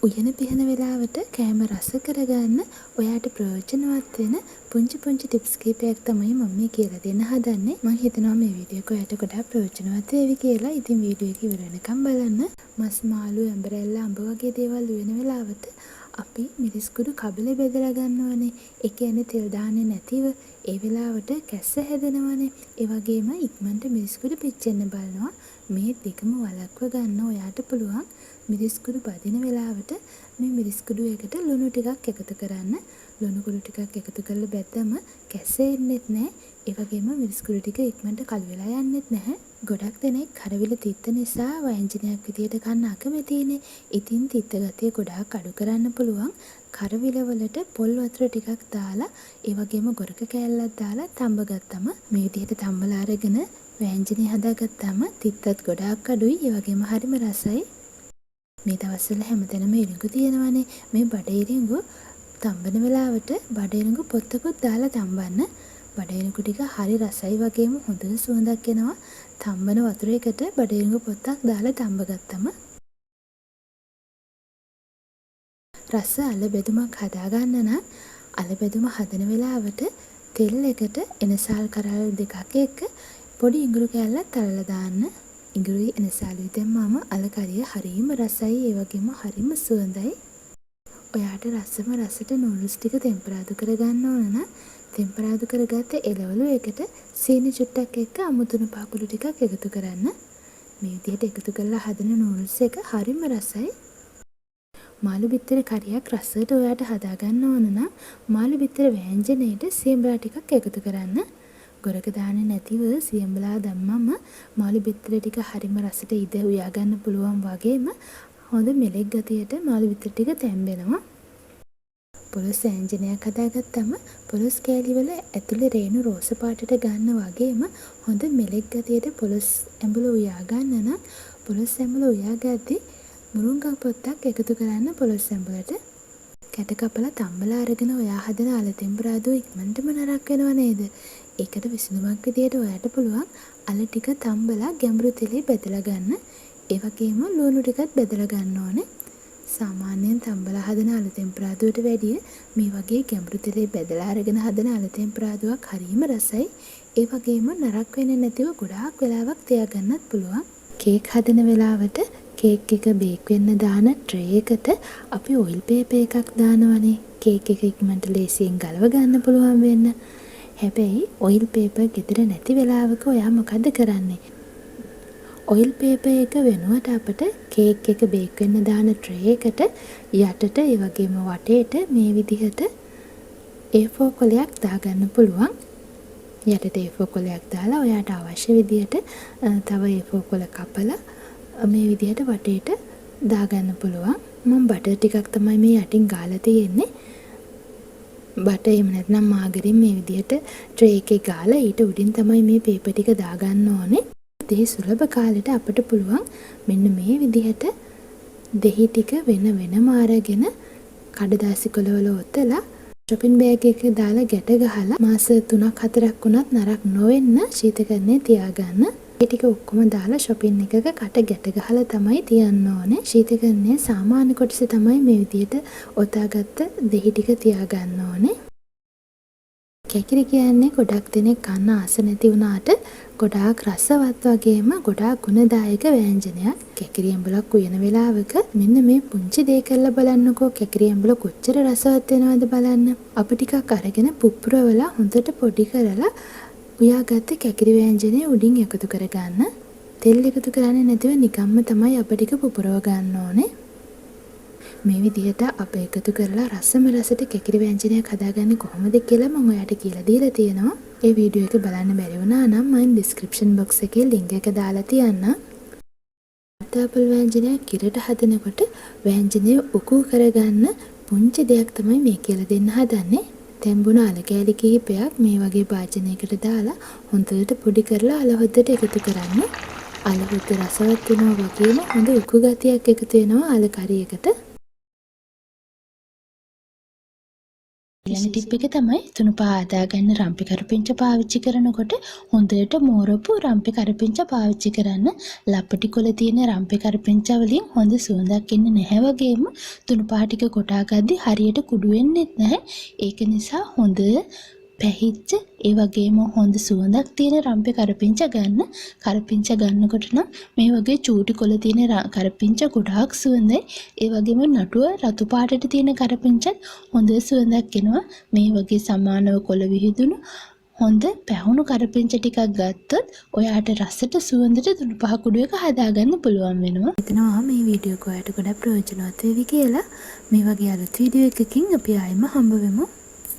උයන පිහන වෙලාවට කෑම රස කරගන්න ඔයාට ප්‍රයෝජනවත් වෙන පුංචි ටිප්ස් කීපයක් තමයි මම මේ කියලා දෙන්න හදන්නේ. මම හිතනවා මේ වීඩියෝ එක ඔයාට ගොඩාක් ප්‍රයෝජනවත් වේවි කියලා. ඉතින් වීඩියෝ එක ඉවර වෙනකම් බලන්න. මස් මාළු ඇඹරැල්ල අඹ වගේ දේවල් උයන වෙලාවට අපි මිරිස් කුඩු කබලේ බෙදලා ගන්නවනේ. ඒ කියන්නේ තෙල් දාන්නේ නැතිව ඒ වෙලාවට කැස්ස හැදෙනවනේ. ඒ වගේම ඉක්මනට මිරිස් කුඩු පිච්චෙන්න බලනවා. මේ දෙකම වළක්ව ගන්න ඔයාට පුළුවන්. මිරිස් කුඩු බදින වෙලාවට මේ මිරිස් කුඩු එකට ලුණු ටිකක් එකතු කරන්න. ලුණු කුඩු ටිකක් එකතු කරලා බැද්දම කැස්සෙන්නෙත් නැහැ. ඒ වගේම මිරිස් කුඩු ටික ඉක්මනට කළු වෙලා යන්නෙත් නැහැ. ගොඩක් දෙනෙක් කරවිල තිත්ත නිසා ව්‍යංජනයක් විදියට කන්න අකමැතිනේ. ඉතින් තිත්ත ගතිය ගොඩාක් අඩු කරන්න පුළුවන්. කරවිල වලට පොල් වතුර ටිකක් දාලා ඒ වගේම ගොරක කෑල්ලක් දාලා තඹ ගත්තම මේ විදියට තඹලා අරගෙන ව්‍යංජනේ හදාගත්තාම තිත්තත් ගොඩාක් අඩුයි. ඒ වගේම හරිම රසයි. මේ දවස්වල හැමතැනම ඉරිඟු තියෙනවානේ. මේ බඩ ඉරිඟු තඹන වෙලාවට බඩ ඉරිඟු පොත්තකුත් දාලා තඹන්න. බඩ ඉරිඟු ටික හරි රසයි වගේම හොඳ සුවඳක් එනවා. තඹන වතුරයකට බඩ ඉරිඟු පොත්තක් දාලා තඹ ගත්තම රස අල බෙදුමක් හදා ගන්න නම් අල බෙදුම හදන වෙලාවට තෙල් එකට එනසාල් කරල් දෙකක් එක්ක පොඩි ඉඟුරු කෑල්ලක් තලලා දාන්න. ඉඟුරුයි එනසාලුයි දැම්මම අල කරිය හරිම රසයි. ඒ වගේම හරිම සුවඳයි. ඔයාට රසට නූඩල්ස් ටික ටෙම්පරාදු කරගන්න ඕන නම් ටෙම්පරාදු කරගත්ත එළවලු එකට සීනි චුට්ටක් එක්ක අමුතුණු පාකුළු ටිකක් එකතු කරන්න. මේ විදිහට එකතු කරලා හදන නූඩල්ස් එක හරිම රසයි. මාළු බිත්තර කරියක් රසට ඔයාට හදාගන්න ඕන නම් මාළු බිත්තර ව්‍යංජනයේට සියඹලා ටිකක් එකතු කරන්න. ගොරක දාන්නේ නැතිව සියඹලා දැම්මම මාළු බිත්තර ටික හරිම රසට ඉද උයා ගන්න පුළුවන් වගේම හොඳ මෙලෙක් ගතියට මාළු බිත්තර ටික තැම්බෙනවා. පොලොස් ව්‍යංජනයක් හදාගත්තම පොලොස් කෑලි වල ඇතුලේ රේණු රෝස පාටට ගන්න වගේම හොඳ මෙලෙක් ගතියට පොලොස් ඇඹුල උයා ගන්න නම් පොලොස් ඇඹුල උයා ගද්දී මුරුංගා පොත්තක් එකතු කරන්න පොලොස් ඇඹුලට. කැට කපලා තම්බලා අරගෙන ඔයා හදන අල තෙම්පරාදුව ඉක්මනටම නරක් වෙනව නේද? ඒකට විසඳුමක් විදියට ඔයාට පුළුවන් අල ටික තම්බලා ගැඹුරු තෙලේ බෙදලා ගන්න. ඒ වගේම ලුණු ටිකත් බෙදලා ගන්න ඕනේ. සාමාන්‍යයෙන් තම්බලා හදන අල තෙම්පරාදුවට වැඩිය මේ වගේ ගැඹුරු තෙලේ බෙදලා අරගෙන හදන අල තෙම්පරාදුවක් හරිම රසයි. ඒ වගේම නරක් වෙන්නේ නැතිව ගොඩාක් වෙලාවක් තියාගන්නත් පුළුවන්. කේක් හදන වෙලාවට කේක් එක බේක් වෙන්න දාන ට්‍රේ එකට අපි ඔයිල් පේපර් එකක් දානවනේ. කේක් එක ඉක්මනට ලේසියෙන් ගලව ගන්න පුළුවන් වෙන්න. හැබැයි ඔයිල් පේපර් ගෙදර නැති වෙලාවක ඔයා මොකද කරන්නේ? ඔයිල් පේපර් එක වෙනුවට අපිට කේක් එක බේක් වෙන්න දාන ට්‍රේ එකට යටට ඒ වගේම වටේට මේ විදිහට A4 කොලයක් දාගන්න පුළුවන්. යටට A4 කොලයක් දාලා ඔයාට අවශ්‍ය විදිහට තව A4 කොල කපලා මේ විදිහට වටේට දාගන්න පුළුවන්. මම බටර් ටිකක් තමයි මේ යටින් ගාලා තියෙන්නේ. බටර් එහෙම නැත්නම් මාගරින් මේ විදිහට ට්‍රේ එකේ ගාලා ඊට උඩින් තමයි මේ පේපර් ටික දාගන්න ඕනේ. දෙහි සුලභ කාලෙට අපිට පුළුවන් මෙන්න මේ විදිහට දෙහි ටික වෙනම අරගෙන කඩදාසි කොළවල ඔතලා shopping bag එකේ දාලා ගැට ගහලා මාස 3ක් 4ක් වුණත් නරක් නොවෙන්න ශීතකරණේ තියාගන්න. ඒ ටික ඔක්කොම දාලා shopping එකක කට ගැට ගහලා තමයි තියන්න ඕනේ. ශීතකරණයේ සාමාන්‍ය කොටස තමයි මේ විදිහට ඔතාගත්ත දෙහි ටික තියාගන්න ඕනේ. කැකිරි කියන්නේ ගොඩක් දෙනෙක් කන්න ආස නැති වුණාට ගොඩාක් රසවත් වගේම ගොඩාක් ගුණදායක ව්‍යංජනයක්. කැකිරි ඇඹුලක් උයන වෙලාවක මෙන්න මේ පුංචි දේ කරලා බලන්නකෝ. කැකිරි ඇඹුල කොච්චර රසවත් වෙනවද බලන්න. අපි ටිකක් අරගෙන පුපුරවලා හොඳට පොඩි කරලා උයාගත්ත කැකිරි ව්‍යංජනය උඩින් එකතු කරගන්න. තෙල් එකතු කරන්නේ නැතිව නිකම්ම තමයි අපි ටික පුපුරව ගන්න ඕනේ. මේ විදිහට අප එකතු කරලා රසට කැකිරි ව්‍යංජනයක් හදාගන්නේ කොහොමද කියලා මම ඔයාලට කියලා දීලා තියෙනවා. ඒ වීඩියෝ එක බලන්න බැරි වුණා නම් මම ඩිස්ක්‍රිප්ෂන් බොක්ස් එකේ ලින්ක් එක දාලා තියන්නම්. අපල් ව්‍යංජනයක් කිරට හදනකොට ව්‍යංජනය උකු කරගන්න පුංචි දෙයක් තමයි මේ කියලා දෙන්න හදන්නේ. තැඹුණ අල කෑලි කිහිපයක් මේ වගේ භාජනයකට දාලා හොඳට පොඩි කරලා අල හොද්දට එකතු කරන්න. අල හොද්ද රසවත් වෙනවා වගේම හොඳ උකු ගතියක් එකතු වෙනවා අල කරියකට. ඊළඟ ටිප් එක තමයි තුනුපා හදාගන්න රම්පි කරපිංච පාවිච්චි කරනකොට හොඳට මෝරපු රම්පි කරපිංච පාවිච්චි කරන්න. ලපටි කොළ තියෙන රම්පි කරපිංච වලින් හොඳ සුවඳක් එන්නේ නැහැ වගේම තුනුපා ටික කොටා ගද්දි හරියට කුඩු වෙන්නෙත් නැහැ. ඒක නිසා හොඳ පැහිච්ච ඒ වගේම හොඳ සුවඳක් තියෙන රම්පි කරපිංච ගන්න. කරපිංච ගන්නකොට නම් මේ වගේ චූටි කොළ තියෙන කරපිංච ගොඩාක් සුවඳයි. ඒ වගේම නටුව රතු පාටට තියෙන කරපිංචත් හොඳ සුවඳක් එනවා. මේ වගේ සමානව කොළ විහිදුණු හොඳ පැහුණු කරපිංච ටිකක් ගත්තොත් ඔයාට රසට සුවඳට තුනුපහ කුඩු එක හදාගන්න පුළුවන් වෙනවා. හිතනවා මේ වීඩියෝ එක ඔයාලට ගොඩක් ප්‍රයෝජනවත් වේවි කියලා. මේ වගේ අලුත් වීඩියෝ එකකින් අපි ආයෙම හම්බ වෙමු.